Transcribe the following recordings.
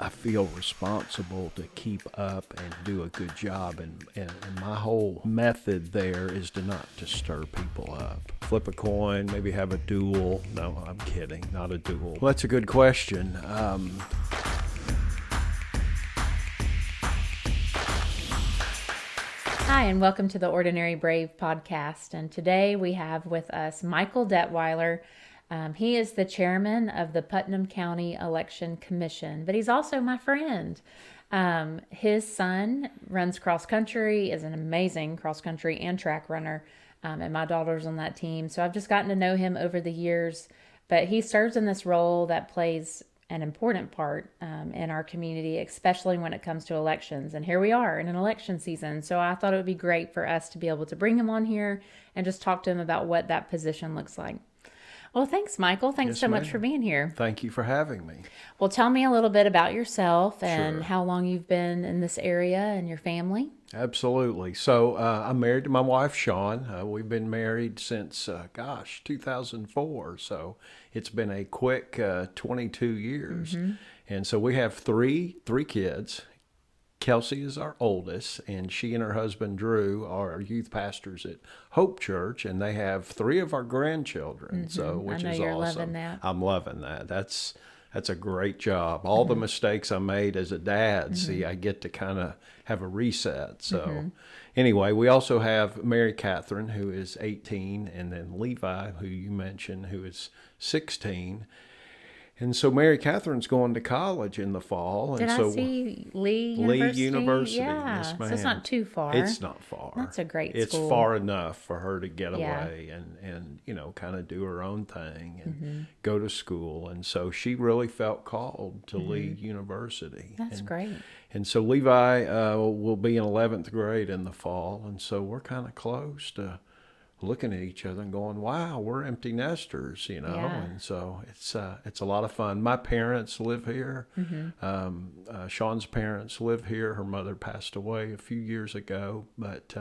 I feel responsible to keep up and do a good job. And my whole method there is not to stir people up. Flip a coin, maybe have a duel. No, I'm kidding, not a duel. Well, that's a good question. Hi, and welcome to the Ordinary Brave podcast. And today we have with us Michael Detwiler. He is the chairman of the Putnam County Election Commission, but he's also my friend. His son runs cross country, is an amazing cross country and track runner, and my daughter's on that team. So I've just gotten to know him over the years, but he serves in this role that plays an important part in our community, especially when it comes to elections. And here we are in an election season. So I thought it would be great for us to be able to bring him on here and just talk to him about what that position looks like. Well, thanks, Michael. Thanks Yes, so much ma'am. for being here. Thank you for having me. Well, tell me a little bit about yourself and Sure. how long you've been in this area and your family. Absolutely. So I'm married to my wife, Shawn. We've been married since, 2004. So it's been a quick 22 years. Mm-hmm. And so we have three kids. Kelsey is our oldest, and she and her husband, Drew, are our youth pastors at Hope Church, and they have three of our grandchildren, which I know is you're awesome. loving that. I'm loving that. That's a great job. All the mistakes I made as a dad, see, I get to kind of have a reset. So anyway, we also have Mary Catherine, who is 18, and then Levi, who you mentioned, who is 16. And so Mary Catherine's going to college in the fall. Did and so I see Lee University? University, Yeah, yes, so it's ma'am. not too far. It's not far. That's a great It's school. far enough for her to get Yeah. away and kind of do her own thing and go to school. And so she really felt called to Lee University. That's great. And so Levi will be in 11th grade in the fall. And so we're kind of close to looking at each other and going, wow, we're empty nesters, Yeah. And so it's a lot of fun. My parents live here. Shawn's parents live here. Her mother passed away a few years ago, but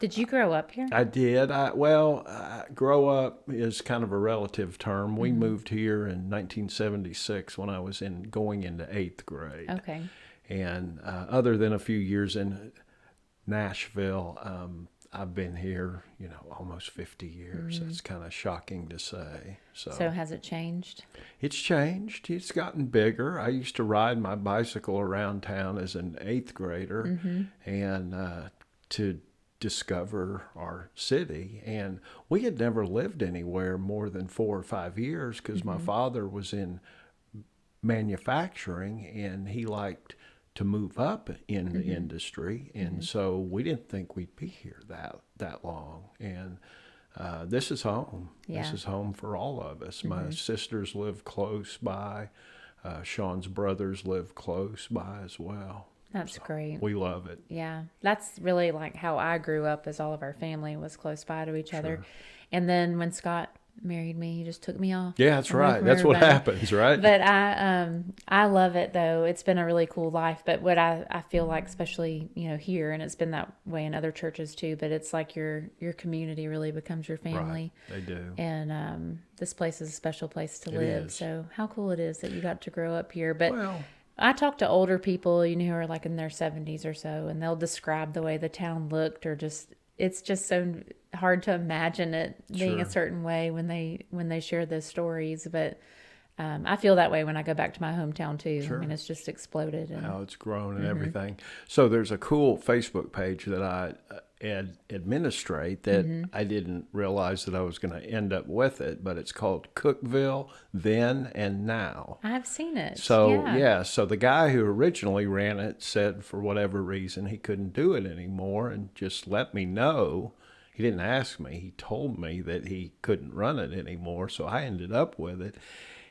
Did you grow up here? I did. Grow up is kind of a relative term. We moved here in 1976 when I was going into 8th grade. Okay. And other than a few years in Nashville, I've been here, almost 50 years. It's kind of shocking to say. So has it changed? It's changed. It's gotten bigger. I used to ride my bicycle around town as an 8th grader and to discover our city. And we had never lived anywhere more than 4 or 5 years because my father was in manufacturing and he liked to move up in the industry, and so we didn't think we'd be here that long. And this is home. Yeah. This is home for all of us. My sisters live close by. Shawn's brothers live close by as well. That's great. We love it. Yeah, that's really like how I grew up, as all of our family was close by to each other. And then when Scott married me, he just took me off. Yeah, that's away right. from That's what everybody. happens, right? But I love it though. It's been a really cool life. But what I feel like, especially here, and it's been that way in other churches too. But it's like your community really becomes your family. Right. They do. And this place is a special place to It live. is. So how cool it is that you got to grow up here. But Well, I talk to older people, who are like in their 70s or so, and they'll describe the way the town looked, or it's just so hard to imagine it being a Sure. certain way when they share those stories. But I feel that way when I go back to my hometown too. Sure. I mean, it's just exploded. And how it's grown and everything. So there's a cool Facebook page that I administrate that I didn't realize that I was going to end up with it, but it's called Cookville Then and Now. I've seen it. So so the guy who originally ran it said for whatever reason he couldn't do it anymore and just let me know. He didn't ask me. He told me that he couldn't run it anymore, so I ended up with it.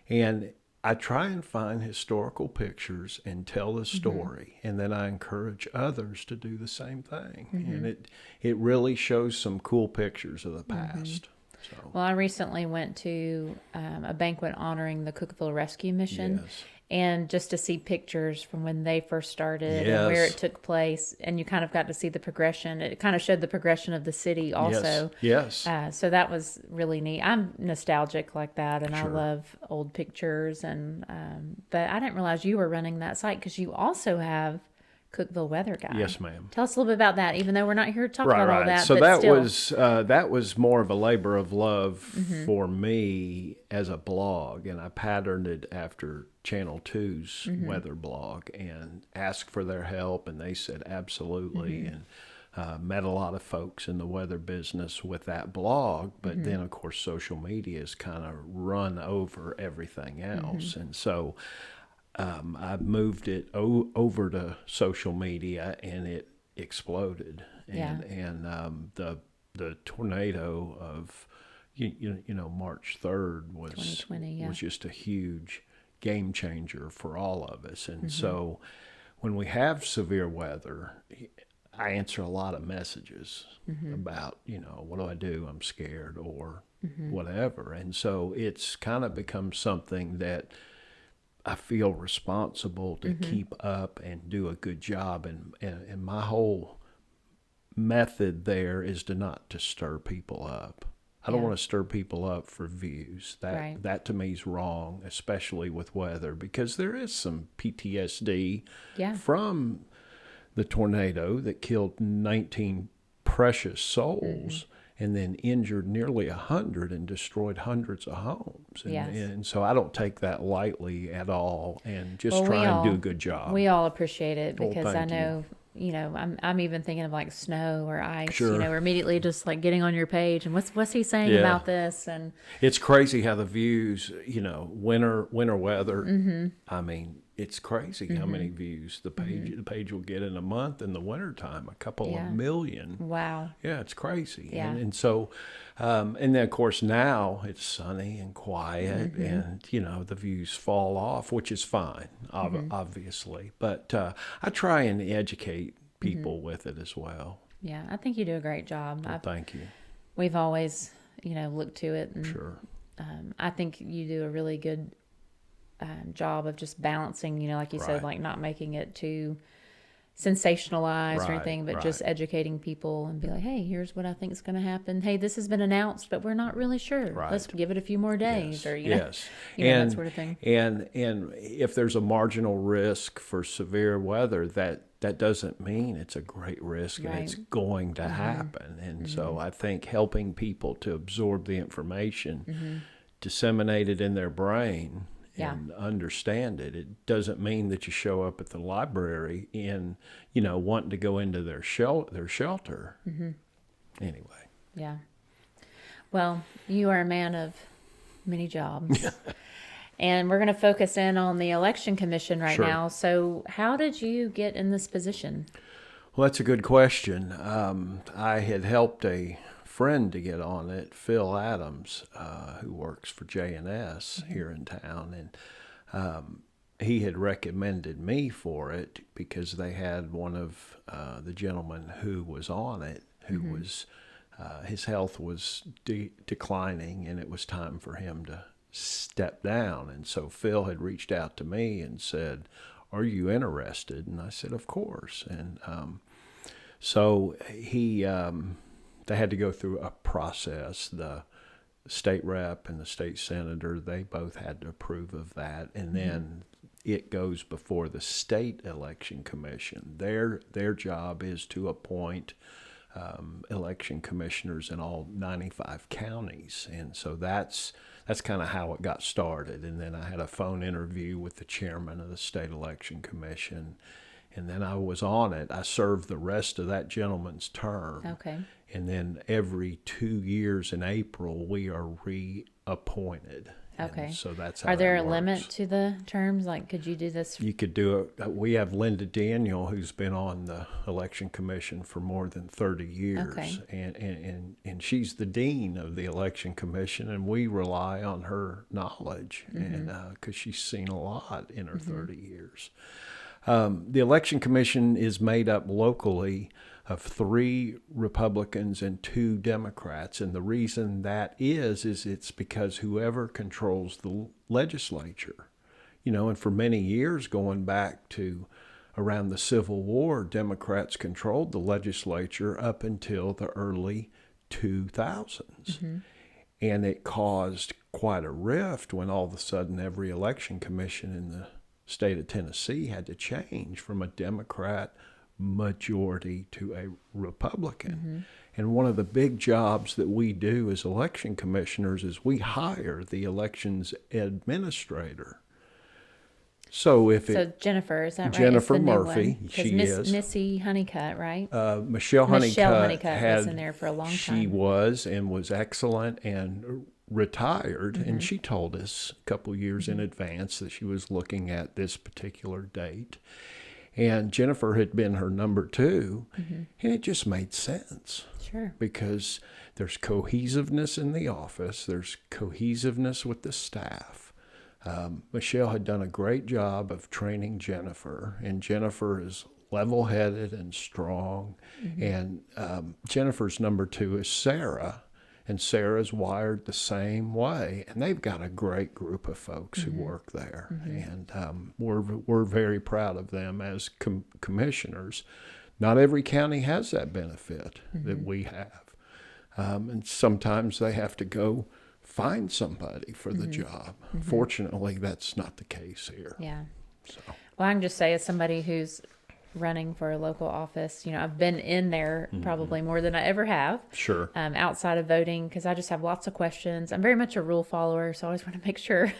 And I try and find historical pictures and tell the story, and then I encourage others to do the same thing. And it really shows some cool pictures of the past. So, Well, I recently went to a banquet honoring the Cookville Rescue Mission, yes. and just to see pictures from when they first started and where Yes. it took place, and you kind of got to see the progression. It kind of showed the progression of the city also. Yes. So that was really neat. I'm nostalgic like that, and I Sure. love old pictures. And but I didn't realize you were running that site because you also have Cookeville Weather Guy. Yes, ma'am. Tell us a little bit about that, even though we're not here to talk Right, about all right. that. So but that was more of a labor of love for me as a blog, and I patterned it after Channel 2's weather blog and asked for their help, and they said absolutely, and met a lot of folks in the weather business with that blog. But then, of course, social media has kind of run over everything else, and so. I moved it over to social media, and it exploded. And the tornado of March 3rd was 2020, was just a huge game changer for all of us. And so when we have severe weather, I answer a lot of messages about what do I do? I'm scared or whatever. And so it's kind of become something that I feel responsible to keep up and do a good job. And my whole method there is to stir people up. I don't want to stir people up for views. That to me is wrong, especially with weather, because there is some PTSD from the tornado that killed 19 precious souls. And then injured nearly 100 and destroyed hundreds of homes. And so I don't take that lightly at all, and just try and do a good job. We all appreciate it because I thank know, I'm even thinking of like snow or ice, Sure. We're immediately just like getting on your page and what's he saying about this? And it's crazy how the views, winter weather, I mean, it's crazy how many views the page will get in a month. In the wintertime, a couple of million. Wow. Yeah, it's crazy. Yeah. And so, and then of course now it's sunny and quiet, and the views fall off, which is fine, obviously. But I try and educate people with it as well. Yeah, I think you do a great job. Well, thank you. We've always, looked to it. And, Sure. I think you do a really good job of just balancing, like you said, like not making it too sensationalized or anything, but just educating people and be like, hey, here's what I think is going to happen. Hey, this has been announced, but we're not really sure. Let's give it a few more days, or that sort of thing. And if there's a marginal risk for severe weather, that doesn't mean it's a great risk and it's going to happen. And so I think helping people to absorb the information, disseminate it in their brain, and understand it. It doesn't mean that you show up at the library in, wanting to go into their shelter. Anyway. Yeah. Well, you are a man of many jobs. And we're going to focus in on the Election Commission right now. So how did you get in this position? Well, that's a good question. I had helped a friend to get on it, Phil Adams, who works for J&S here in town, and he had recommended me for it because they had one of the gentlemen who was on it who was his health was declining, and it was time for him to step down. And so Phil had reached out to me and said, "Are you interested?" And I said, "Of course." And so they had to go through a process. The state rep and the state senator, they both had to approve of that. And then it goes before the state election commission. Their job is to appoint election commissioners in all 95 counties. And so that's kind of how it got started. And then I had a phone interview with the chairman of the state election commission. And then I was on it. I served the rest of that gentleman's term. Okay. And then every 2 years in April, we are reappointed. Okay. And so that's how Are there that a works. limit to the terms? Like, could you do this? You could do it. We have Linda Daniel, who's been on the election commission for more than 30 years. Okay. And she's the dean of the election commission, and we rely on her knowledge, and because she's seen a lot in her 30 years. The election commission is made up locally of 3 Republicans and 2 Democrats. And the reason that is it's because whoever controls the legislature, and for many years, going back to around the Civil War, Democrats controlled the legislature up until the early 2000s. And it caused quite a rift when all of a sudden every election commission in the state of Tennessee had to change from a Democrat majority to a Republican. And one of the big jobs that we do as election commissioners is we hire the elections administrator. So Jennifer, is that right? Jennifer Murphy, she is. Missy Honeycutt, right? Michelle Honeycutt was in there for a long time. She was and was excellent and retired, and she told us a couple years in advance that she was looking at this particular date. And Jennifer had been her number 2, and it just made sense. Sure. Because there's cohesiveness in the office, there's cohesiveness with the staff. Michelle had done a great job of training Jennifer, and Jennifer is level-headed and strong. And Jennifer's number 2 is Sarah, and Sarah's wired the same way. And they've got a great group of folks who work there, and we're very proud of them as commissioners. Not every county has that benefit that we have, and sometimes they have to go find somebody for the job. Fortunately, that's not the case here. Yeah. So. Well, I can just say, as somebody who's running for a local office, I've been in there probably more than I ever have. Sure. Outside of voting, because I just have lots of questions. I'm very much a rule follower, so I always want to make sure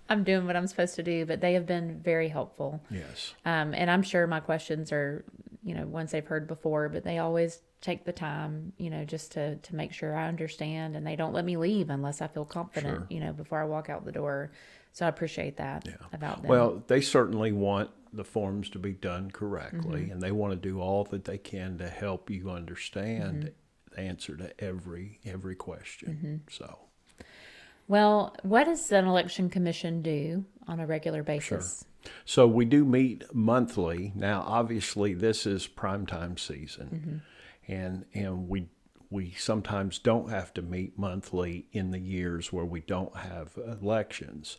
I'm doing what I'm supposed to do. But they have been very helpful. Yes. And I'm sure my questions are, ones they've heard before, but they always take the time, just to make sure I understand, and they don't let me leave unless I feel confident, before I walk out the door. So I appreciate that about them. Well, they certainly want the forms to be done correctly, and they want to do all that they can to help you understand the answer to every question. So. Well, what does an election commission do on a regular basis? Sure. So we do meet monthly. Now, obviously, this is primetime season, and we sometimes don't have to meet monthly in the years where we don't have elections.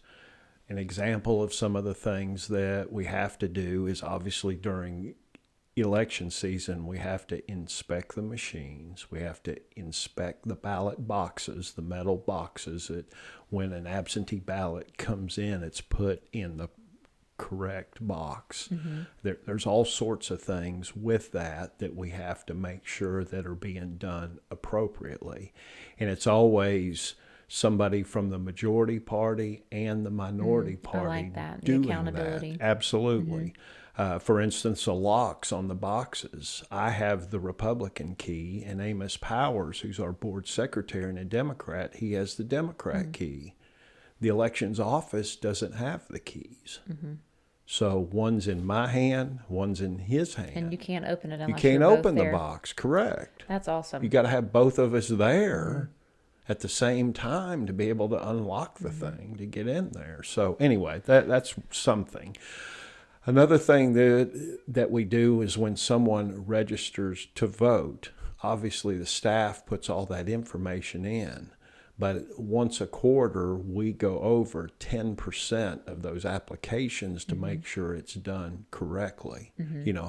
An example of some of the things that we have to do is obviously during election season, we have to inspect the machines. We have to inspect the ballot boxes, the metal boxes that when an absentee ballot comes in, it's put in the correct box. There's all sorts of things with that we have to make sure that are being done appropriately. And it's always somebody from the majority party and the minority party. I like that. Doing The accountability. that. Absolutely. For instance, the locks on the boxes. I have the Republican key, and Amos Powers, who's our board secretary and a Democrat, he has the Democrat key. The elections office doesn't have the keys. So one's in my hand, one's in his hand. And you can't open it unless you can't you're both open there. the box, correct. That's awesome. You got to have both of us there at the same time to be able to unlock the thing to get in there. So anyway, that's something. Another thing that we do is when someone registers to vote, obviously the staff puts all that information in. But once a quarter, we go over 10% of those applications to make sure it's done correctly.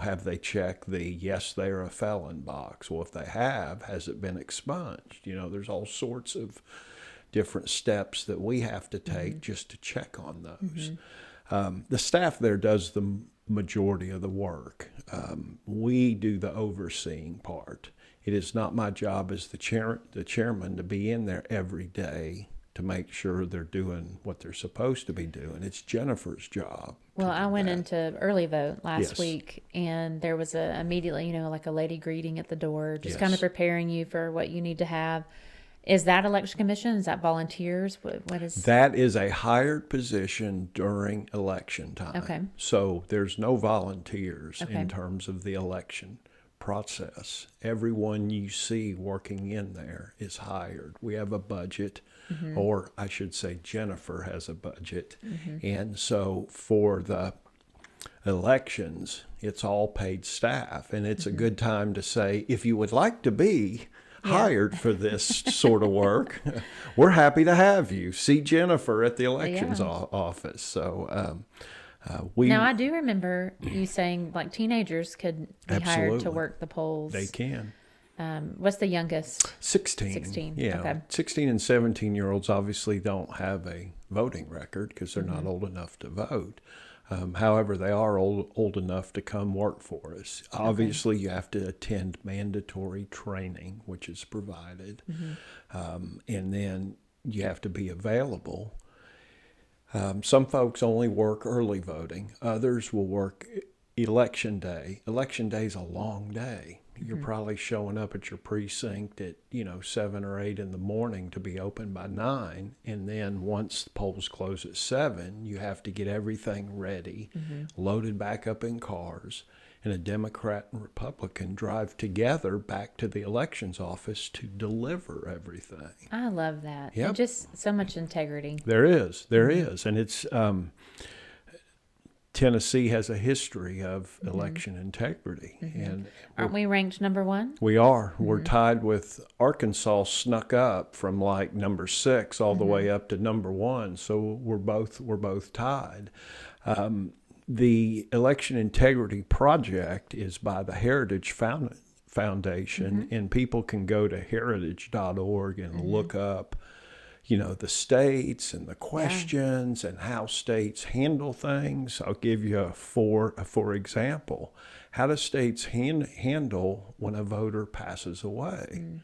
Have they checked the yes, they're a felon box? Well, if they have, has it been expunged? There's all sorts of different steps that we have to take just to check on those. The staff there does the majority of the work. We do the overseeing part. It is not my job as the chairman to be in there every day to make sure they're doing what they're supposed to be doing. It's Jennifer's job. Well, I went into early vote last week, and there was immediately, like a lady greeting at the door, just kind of preparing you for what you need to have. Is that election commission? Is that volunteers? What is that? Is a hired position during election time. Okay. So there's no volunteers in terms of the election process. Everyone you see working in there is hired. We have a budget, or I should say Jennifer has a budget. And so for the elections, it's all paid staff. And it's a good time to say, if you would like to be hired for this sort of work, we're happy to have you. See Jennifer at the elections office. So we. Now, I do remember you saying like teenagers could be hired to work the polls. They can. What's the youngest? 16. 16. Yeah. Okay. 16 and 17-year-olds obviously don't have a voting record because they're not old enough to vote. However, they are old enough to come work for us. Obviously, you have to attend mandatory training, which is provided. And then you have to be available. Some folks only work early voting. Others will work election day. Election day is a long day. You're probably showing up at your precinct at 7 or 8 in the morning to be open by 9, and then once the polls close at 7, you have to get everything ready, loaded back up in cars, and a Democrat and Republican drive together back to the elections office to deliver everything. I love that. Yep. And just so much integrity. There is, and it's Tennessee has a history of election integrity, and aren't we ranked number 1? we are. We're tied with Arkansas, snuck up from like number 6 all the way up to number 1. So we're both tied. The Election Integrity Project is by the Heritage Foundation, and people can go to heritage.org and look up the states and the questions and how states handle things. I'll give you for example. How do states handle when a voter passes away?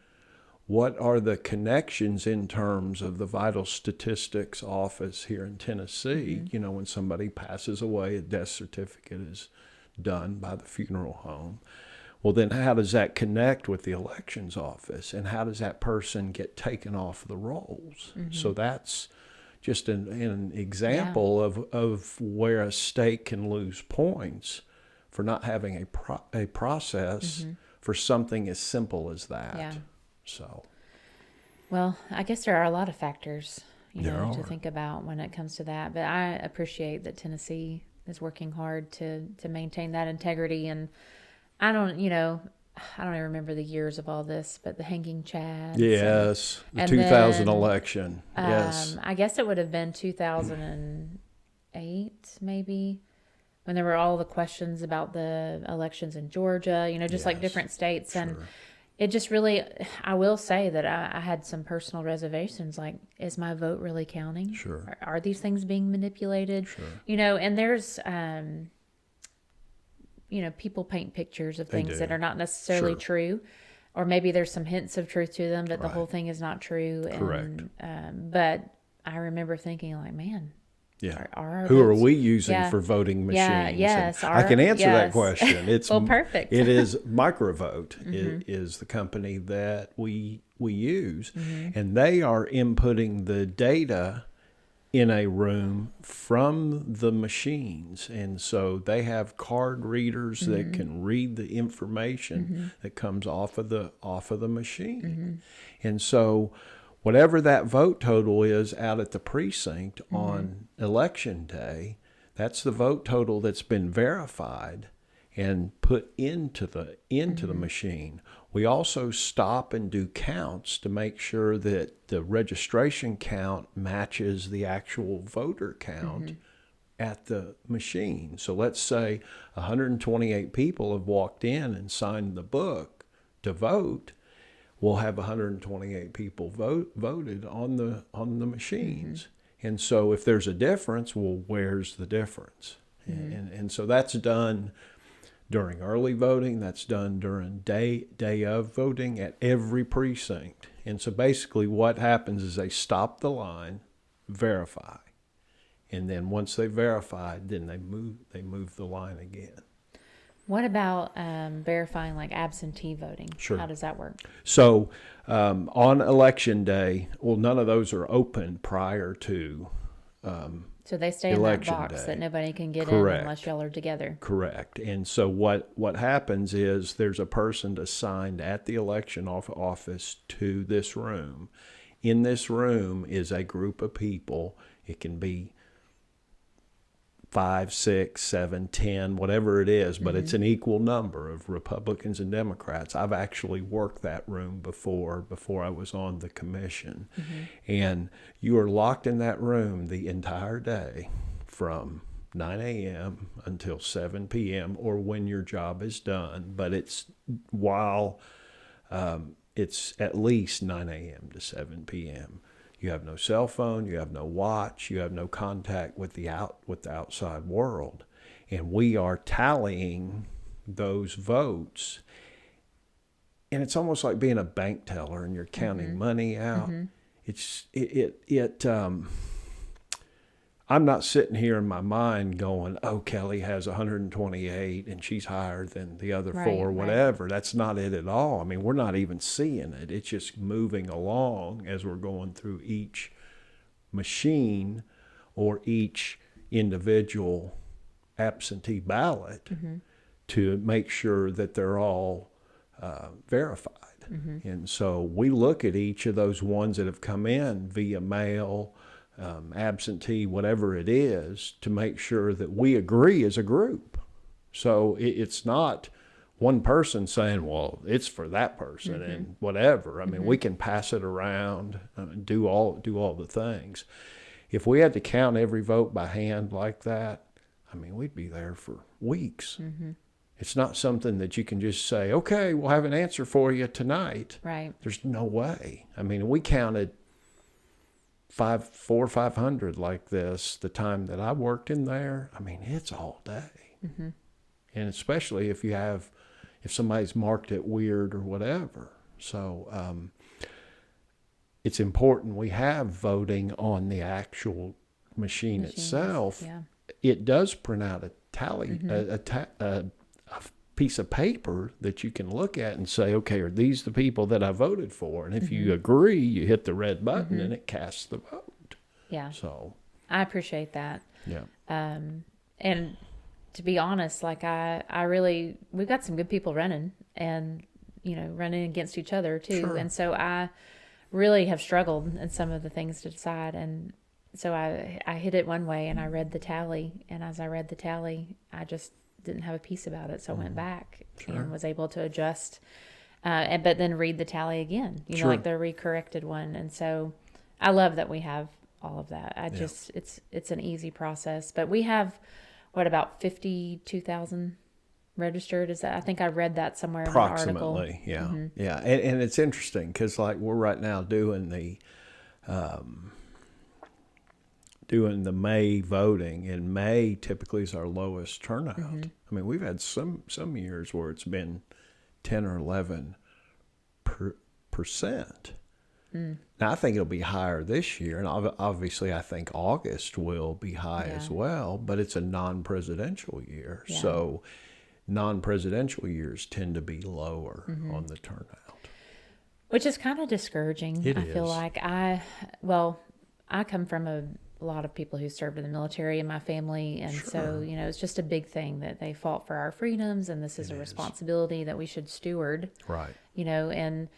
What are the connections in terms of the Vital Statistics Office here in Tennessee? When somebody passes away, a death certificate is done by the funeral home. Well, then how does that connect with the elections office, and how does that person get taken off the rolls? So that's just an example of where a state can lose points for not having a process for something as simple as that. Yeah. So, well, I guess there are a lot of factors to are. think about when it comes to that. But I appreciate that Tennessee is working hard to maintain that integrity. And I don't even remember the years of all this, but the hanging chads. Yes, the and 2000 then, election. Yes. I guess it would have been 2008, maybe, when there were all the questions about the elections in Georgia, just like different states. And it just really, I will say that I had some personal reservations, like, is my vote really counting? Sure. Are these things being manipulated? Sure. And there's, people paint pictures of things that are not necessarily true, or maybe there's some hints of truth to them, but the whole thing is not true. Correct. But I remember thinking, like, man, yeah. are our Who votes, are we using for voting machines? Yeah, yes. I can answer that question. It's well, perfect. It is Microvote is the company that we use, and they are inputting the data in a room from the machines, and so they have card readers that can read the information that comes off of the machine, and so whatever that vote total is out at the precinct on election day, that's the vote total that's been verified and put into the machine. We also stop and do counts to make sure that the registration count matches the actual voter count at the machine. So let's say 128 people have walked in and signed the book to vote. We'll have 128 people voted on the machines. And so if there's a difference, well, where's the difference? And so that's done during early voting. That's done during day of voting at every precinct. And so basically what happens is they stop the line, verify, and then once they verified, then they move the line again. What about verifying like absentee voting? Sure. How does that work? So on election day, well, none of those are open prior to so they stay in that election box day. that nobody can get Correct. in unless y'all are together. Correct. And so what happens is there's a person assigned at the election office to this room. In this room is a group of people. It can be 5, 6, 7, 10, whatever it is, but it's an equal number of Republicans and Democrats. I've actually worked that room before I was on the commission. And you are locked in that room the entire day from 9 a.m. until 7 p.m. or when your job is done. But it's at least 9 a.m. to 7 p.m. You have no cell phone, you have no watch, you have no contact with the outside world. And we are tallying those votes. And it's almost like being a bank teller and you're counting money out. I'm not sitting here in my mind going, oh, Kelly has 128 and she's higher than the other four, whatever. That's not it at all. I mean, we're not even seeing it. It's just moving along as we're going through each machine or each individual absentee ballot to make sure that they're all verified. And so we look at each of those ones that have come in via mail, absentee, whatever it is, to make sure that we agree as a group. So it's not one person saying, well, it's for that person and whatever. I mean, we can pass it around, do all the things. If we had to count every vote by hand like that, I mean, we'd be there for weeks. It's not something that you can just say, okay, we'll have an answer for you tonight. Right. There's no way. I mean, we counted 400 or 500 like this the time that I worked in there. I mean, it's all day. And especially if somebody's marked it weird or whatever. So it's important we have voting on the actual machine itself. Yeah. It does print out a tally, a piece of paper that you can look at and say, okay, are these the people that I voted for? And if you agree, you hit the red button and it casts the vote. Yeah. So I appreciate that. Yeah. And to be honest, like we've got some good people running and, running against each other too. Sure. And so I really have struggled in some of the things to decide. And so I hit it one way and I read the tally. And as I read the tally, I just didn't have a peace about it. So I went back and was able to adjust, but then read the tally again, like the recorrected one. And so I love that we have all of that. It's an easy process, but we have about 52,000 registered. Is that, I think I read that somewhere in an article. Approximately. Yeah. Yeah. And it's interesting because like we're right now doing the May voting, and May typically is our lowest turnout. I mean, we've had some years where it's been 10 or 11%. Now, I think it'll be higher this year, and obviously I think August will be high as well, but it's a non-presidential year. Yeah. So non-presidential years tend to be lower on the turnout. Which is kind of discouraging. I feel like I come from a lot of people who served in the military in my family. And so, it's just a big thing that they fought for our freedoms. And this is a responsibility that we should steward. Right. And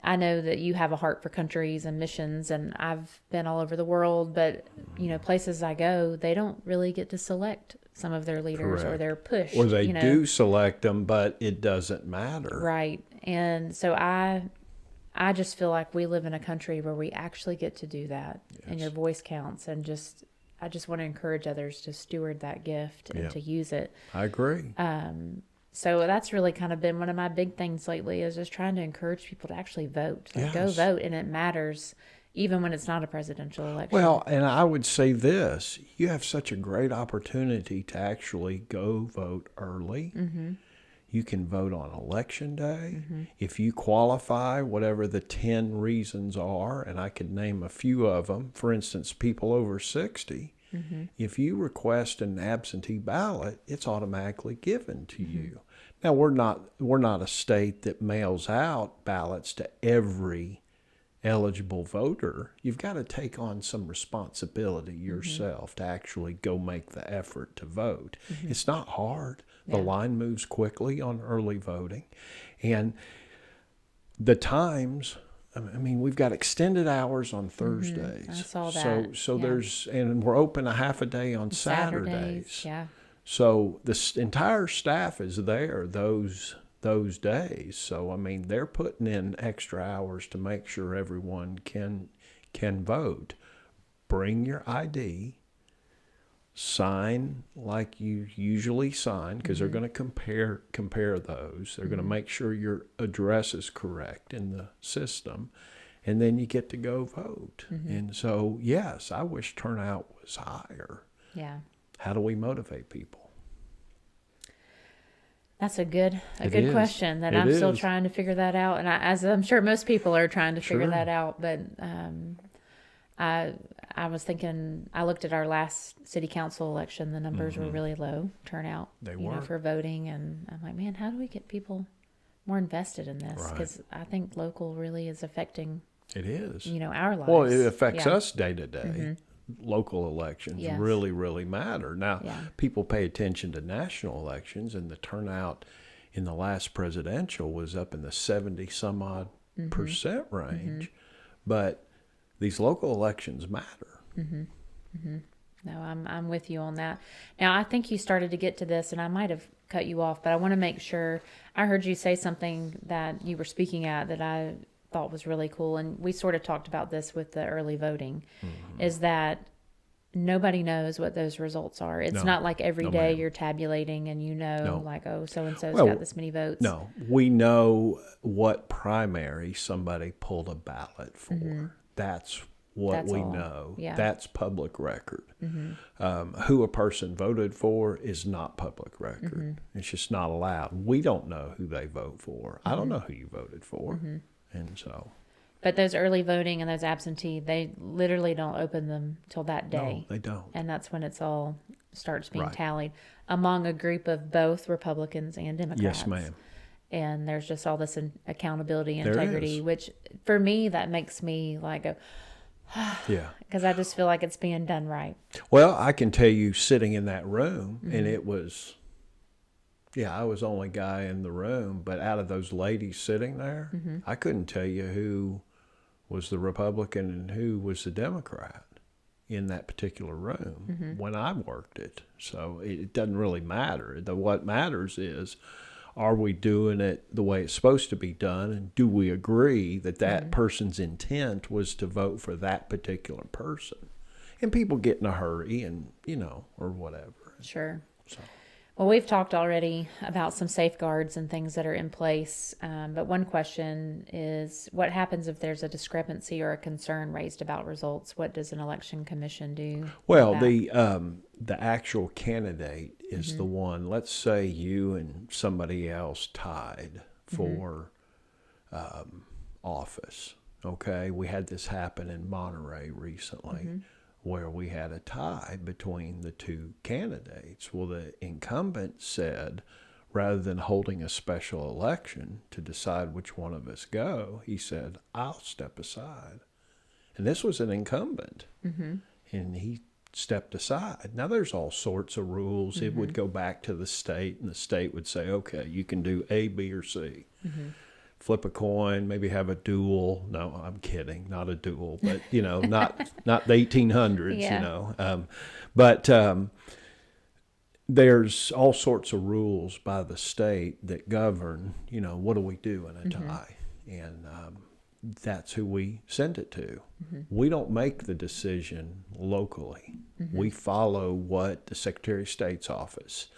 I know that you have a heart for countries and missions, and I've been all over the world, but, places I go, they don't really get to select some of their leaders. Correct. Or they're pushed. Or they do select them, but it doesn't matter. Right. And so I just feel like we live in a country where we actually get to do that, and your voice counts. And I just want to encourage others to steward that gift and to use it. I agree. So that's really kind of been one of my big things lately, is just trying to encourage people to actually vote. Go vote, and it matters even when it's not a presidential election. Well, and I would say this, you have such a great opportunity to actually go vote early. You can vote on election day. If you qualify, whatever the 10 reasons are, and I could name a few of them, for instance, people over 60, if you request an absentee ballot, it's automatically given to you. Now, we're not a state that mails out ballots to every eligible voter. You've got to take on some responsibility yourself to actually go make the effort to vote. It's not hard. The line moves quickly on early voting. And the times I mean, we've got extended hours on Thursdays. I saw that. So Yeah. and we're open a half a day on Saturdays. Saturdays. Yeah. So the entire staff is there those days. So I mean, they're putting in extra hours to make sure everyone can vote. Bring your ID. Sign like you usually sign, because they're going to compare those. They're going to make sure your address is correct in the system, and then you get to go vote. And so, yes, I wish turnout was higher. Yeah. How do we motivate people? That's a good is. question that It I'm still is. trying to figure that out. And as I'm sure most people are trying to figure Sure. that out. But I was thinking, I looked at our last city council election. The numbers were really low turnout. They you know, were. for voting. And I'm like, man, how do we get people more invested in this? Right. Because I think local really is affecting, It is. you know, our lives. Well, it affects Yeah. us day to day. Local elections Yes. really, really matter. Now, Yeah. people pay attention to national elections, and the turnout in the last presidential was up in the 70 some odd percent range. But these local elections matter. No, I'm with you on that. Now, I think you started to get to this, and I might have cut you off, but I want to make sure. I heard you say something that you were speaking at that I thought was really cool, and we sort of talked about this with the early voting, is that nobody knows what those results are. It's No. not like every No, day ma'am. you're tabulating and you know, No. like, oh, so-and-so's Well, got this many votes. No, we know what primary somebody pulled a ballot for. That's what That's we all. know. Yeah. That's public record. Who a person voted for is not public record. It's just not allowed. We don't know who they vote for. I don't know who you voted for. And so, But those early voting and those absentee, they literally don't open them till that day. no, they don't. And that's when it's all starts being Right. tallied among a group of both Republicans and Democrats. Yes, ma'am. And there's just all this accountability and There integrity, is. which for me, that makes me like go, Yeah. because I just feel like it's being done right. Well, I can tell you sitting in that room, and it was, I was the only guy in the room, but out of those ladies sitting there, I couldn't tell you who was the Republican and who was the Democrat in that particular room when I worked it. So it doesn't really matter. What matters is, are we doing it the way it's supposed to be done? And do we agree that that person's intent was to vote for that particular person? And people get in a hurry and, or whatever. Sure. So, Well, we've talked already about some safeguards and things that are in place. But one question is, what happens if there's a discrepancy or a concern raised about results? What does an election commission do? well, with that? the actual candidate is the one. Let's say you and somebody else tied for office. Okay, we had this happen in Monterey recently, where we had a tie between the two candidates. Well, the incumbent said, rather than holding a special election to decide which one of us go, he said, I'll step aside. And this was an incumbent. And he stepped aside. Now, there's all sorts of rules. It would go back to the state, and the state would say, okay, you can do A, B, or C. Flip a coin, maybe have a duel. No, I'm kidding, not a duel, but not the 1800s. Yeah. But there's all sorts of rules by the state that govern. What do we do in a tie, and that's who we send it to. We don't make the decision locally. We follow what the Secretary of State's office.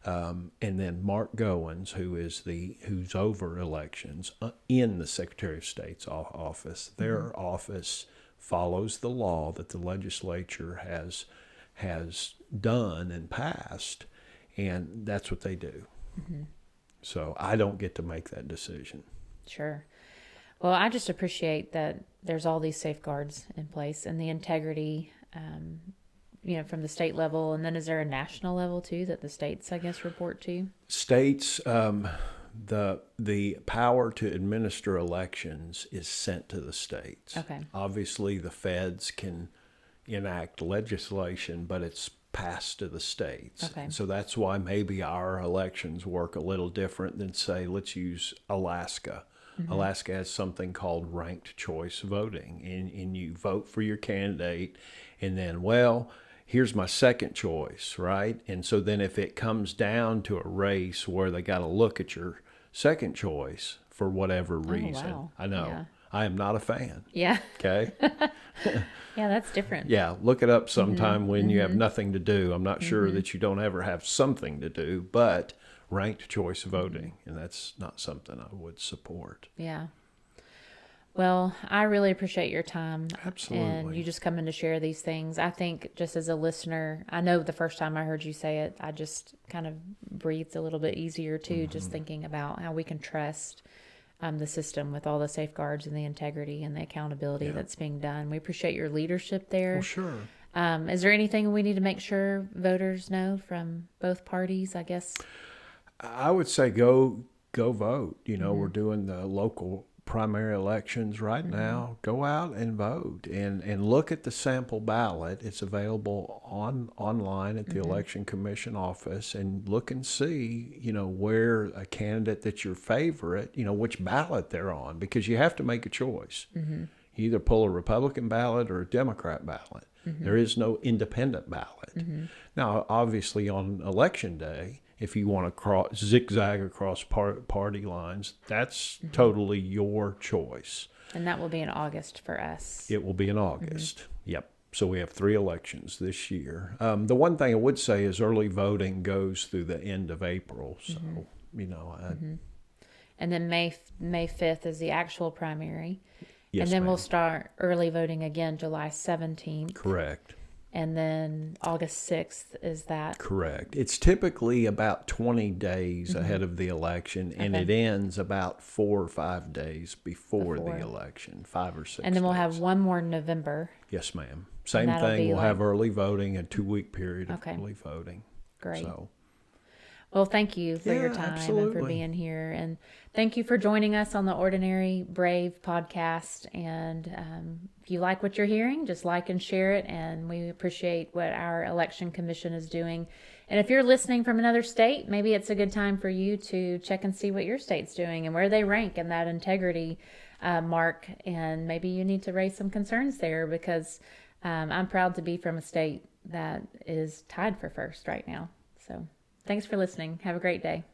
And then Mark Goins, who's over elections in the Secretary of State's office, their office follows the law that the legislature has done and passed, and that's what they do. So I don't get to make that decision. Sure. Well, I just appreciate that there's all these safeguards in place and the integrity, from the state level. And then is there a national level too that the states, I guess, report to? States, the power to administer elections is sent to the states. Okay. Obviously, the feds can enact legislation, but it's passed to the states. Okay. So that's why maybe our elections work a little different than, say, let's use Alaska. Alaska has something called ranked choice voting, and you vote for your candidate, and then, well, here's my second choice, right? And so then if it comes down to a race where they got to look at your second choice for whatever reason, wow. I know. Yeah. I am not a fan. Yeah. Okay. Yeah, that's different. Yeah, look it up sometime when you have nothing to do. I'm not sure that you don't ever have something to do, but ranked choice voting, and that's not something I would support. Yeah. Well, I really appreciate your time. Absolutely. And you just coming to share these things. I think just as a listener, I know the first time I heard you say it, I just kind of breathed a little bit easier too, just thinking about how we can trust the system with all the safeguards and the integrity and the accountability that's being done. We appreciate your leadership there. Well, sure. Is there anything we need to make sure voters know from both parties, I guess? I would say go vote. You know, we're doing the local primary elections right now. Go out and vote and look at the sample ballot. It's available online at the Election Commission office, and look and see, you know, where a candidate that's your favorite, you know, which ballot they're on, because you have to make a choice. You either pull a Republican ballot or a Democrat ballot. There is no independent ballot. Now, obviously on election day, if you want to zigzag across party lines, that's totally your choice. And that will be in August for us. It will be in August. Yep. So we have 3 elections this year. The one thing I would say is early voting goes through the end of April. So, you know. And then May 5th is the actual primary. Yes, and then we'll ma'am. start early voting again July 17th. Correct. And then August 6th is that. Correct. It's typically about 20 days ahead of the election, and it ends about 4 or 5 days before the election, 5 or 6 And then we'll days. have one more in November. Yes, ma'am. Same that'll thing. be We'll have like- early voting, a 2-week period of Okay. early voting. Great. So, Well, thank you for your Yeah, time and for absolutely. being here. And thank you for joining us on the Ordinary Brave podcast. And if you like what you're hearing, just like and share it. And we appreciate what our election commission is doing. And if you're listening from another state, maybe it's a good time for you to check and see what your state's doing and where they rank in that integrity mark. And maybe you need to raise some concerns there, because I'm proud to be from a state that is tied for first right now. So thanks for listening. Have a great day.